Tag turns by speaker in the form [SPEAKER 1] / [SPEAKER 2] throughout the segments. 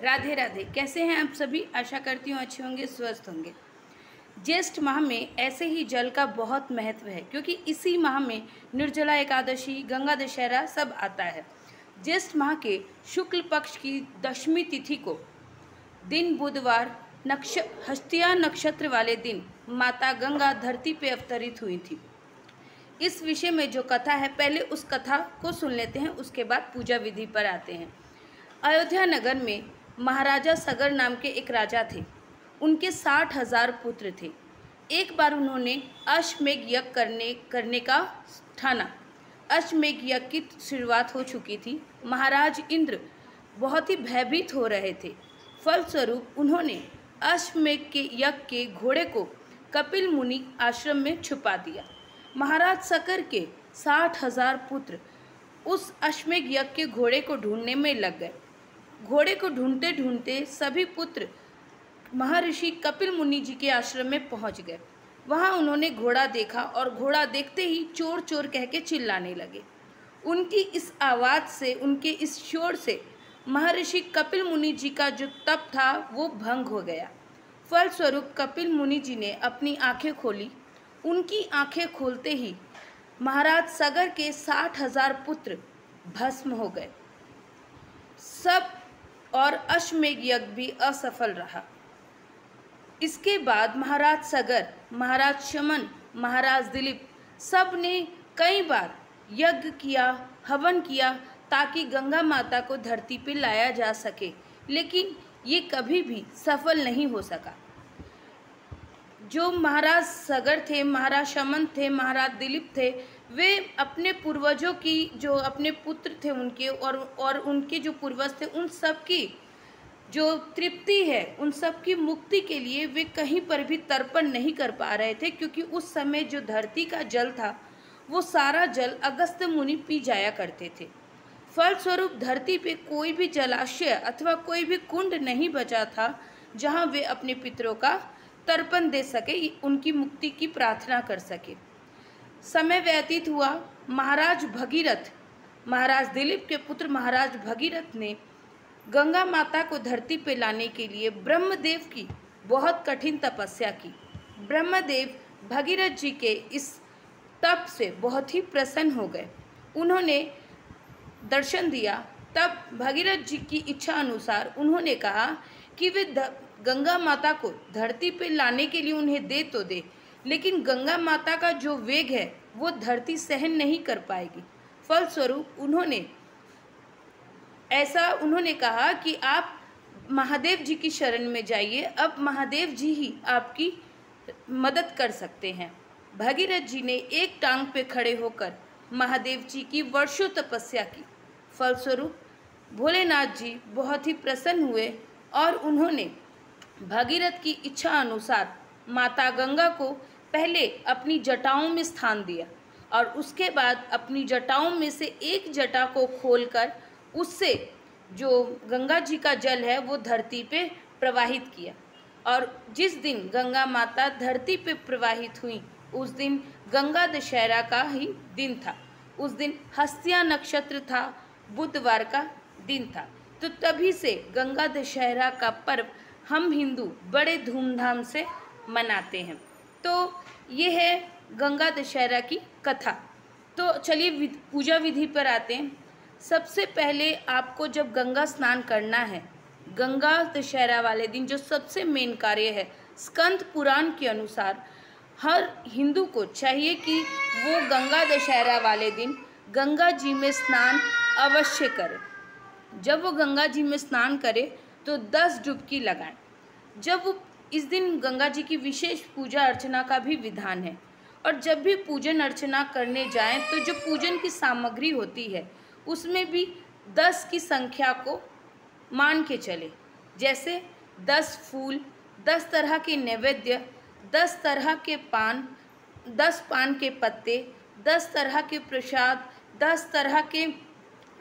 [SPEAKER 1] राधे राधे। कैसे हैं आप सभी? आशा करती हूँ अच्छे होंगे, स्वस्थ होंगे। ज्येष्ठ माह में ऐसे ही जल का बहुत महत्व है, क्योंकि इसी माह में निर्जला एकादशी, गंगा दशहरा सब आता है। ज्येष्ठ माह के शुक्ल पक्ष की दशमी तिथि को दिन बुधवार हस्तिया नक्षत्र वाले दिन माता गंगा धरती पे अवतरित हुई थी। इस विषय में जो कथा है, पहले उस कथा को सुन लेते हैं, उसके बाद पूजा विधि पर आते हैं। अयोध्या नगर में महाराजा सगर नाम के एक राजा थे। उनके 60,000 पुत्र थे। एक बार उन्होंने अश्वमेघ यज्ञ करने का ठाना। अश्वमेघ यज्ञ की शुरुआत हो चुकी थी। महाराज इंद्र बहुत ही भयभीत हो रहे थे। फलस्वरूप उन्होंने अश्वमेघ के यज्ञ के घोड़े को कपिल मुनि आश्रम में छुपा दिया। महाराज सकर के 60,000 पुत्र उस अश्वमेघ यज्ञ के घोड़े को ढूंढने में लग गए। घोड़े को ढूंढते ढूंढते सभी पुत्र महर्षि कपिल मुनि जी के आश्रम में पहुंच गए। वहां उन्होंने घोड़ा देखा और घोड़ा देखते ही चोर चोर कह के चिल्लाने लगे। उनकी इस आवाज़ से, उनके इस शोर से महर्षि कपिल मुनि जी का जो तप था वो भंग हो गया। फलस्वरूप कपिल मुनि जी ने अपनी आंखें खोली। उनकी आंखें खोलते ही महाराज सगर के 60,000 पुत्र भस्म हो गए सब, और अश्वमेघ यज्ञ भी असफल रहा। इसके बाद महाराज सगर, महाराज शमन, महाराज दिलीप सब ने कई बार यज्ञ किया, हवन किया, ताकि गंगा माता को धरती पर लाया जा सके, लेकिन ये कभी भी सफल नहीं हो सका। जो महाराज सगर थे, महाराज शमन थे, महाराज दिलीप थे, वे अपने पूर्वजों की, जो अपने पुत्र थे उनके और उनके जो पूर्वज थे, उन सब की जो तृप्ति है, उन सब की मुक्ति के लिए वे कहीं पर भी तर्पण नहीं कर पा रहे थे, क्योंकि उस समय जो धरती का जल था वो सारा जल अगस्त्य मुनि पी जाया करते थे। फलस्वरूप धरती पे कोई भी जलाशय अथवा कोई भी कुंड नहीं बचा था जहाँ वे अपने पितरों का तर्पण दे सके, उनकी मुक्ति की प्रार्थना कर सके। समय व्यतीत हुआ। महाराज भगीरथ, महाराज दिलीप के पुत्र महाराज भगीरथ ने गंगा माता को धरती पे लाने के लिए ब्रह्मदेव की बहुत कठिन तपस्या की। ब्रह्मदेव भगीरथ जी के इस तप से बहुत ही प्रसन्न हो गए। उन्होंने दर्शन दिया। तब भगीरथ जी की इच्छा अनुसार उन्होंने कहा कि वे गंगा माता को धरती पे लाने के लिए उन्हें दे तो दे, लेकिन गंगा माता का जो वेग है वो धरती सहन नहीं कर पाएगी। फलस्वरूप उन्होंने कहा कि आप महादेव जी की शरण में जाइए, अब महादेव जी ही आपकी मदद कर सकते हैं। भगीरथ जी ने एक टांग पे खड़े होकर महादेव जी की वर्षों तपस्या की। फलस्वरूप भोलेनाथ जी बहुत ही प्रसन्न हुए और उन्होंने भगीरथ की इच्छा अनुसार माता गंगा को पहले अपनी जटाओं में स्थान दिया और उसके बाद अपनी जटाओं में से एक जटा को खोलकर उससे जो गंगा जी का जल है वो धरती पे प्रवाहित किया। और जिस दिन गंगा माता धरती पे प्रवाहित हुई उस दिन गंगा दशहरा का ही दिन था। उस दिन हस्तिया नक्षत्र था, बुधवार का दिन था। तो तभी से गंगा दशहरा का पर्व हम हिंदू बड़े धूमधाम से मनाते हैं। तो ये है गंगा दशहरा की कथा। तो चलिए पूजा विधि पर आते हैं। सबसे पहले आपको जब गंगा स्नान करना है, गंगा दशहरा वाले दिन जो सबसे मेन कार्य है, स्कंद पुराण के अनुसार हर हिंदू को चाहिए कि वो गंगा दशहरा वाले दिन गंगा जी में स्नान अवश्य करे। जब वो गंगा जी में स्नान करे तो 10 डुबकी लगाएं। जब वो इस दिन गंगा जी की विशेष पूजा अर्चना का भी विधान है। और जब भी पूजन अर्चना करने जाएं तो जो पूजन की सामग्री होती है उसमें भी 10 की संख्या को मान के चले। जैसे 10 फूल, 10 तरह के नैवेद्य, 10 तरह के पान, 10 पान के पत्ते, 10 तरह के प्रसाद, 10 तरह के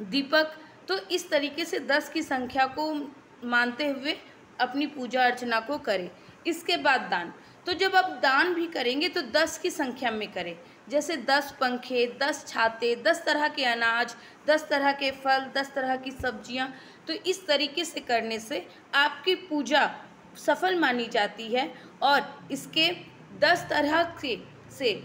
[SPEAKER 1] दीपक। तो इस तरीके से 10 की संख्या को मानते हुए अपनी पूजा अर्चना को करें। इसके बाद दान। तो जब आप दान भी करेंगे तो 10 की संख्या में करें। जैसे 10 पंखे, 10 छाते, 10 तरह के अनाज, 10 तरह के फल, 10 तरह की सब्जियां, तो इस तरीके से करने से आपकी पूजा सफल मानी जाती है और इसके 10 तरह से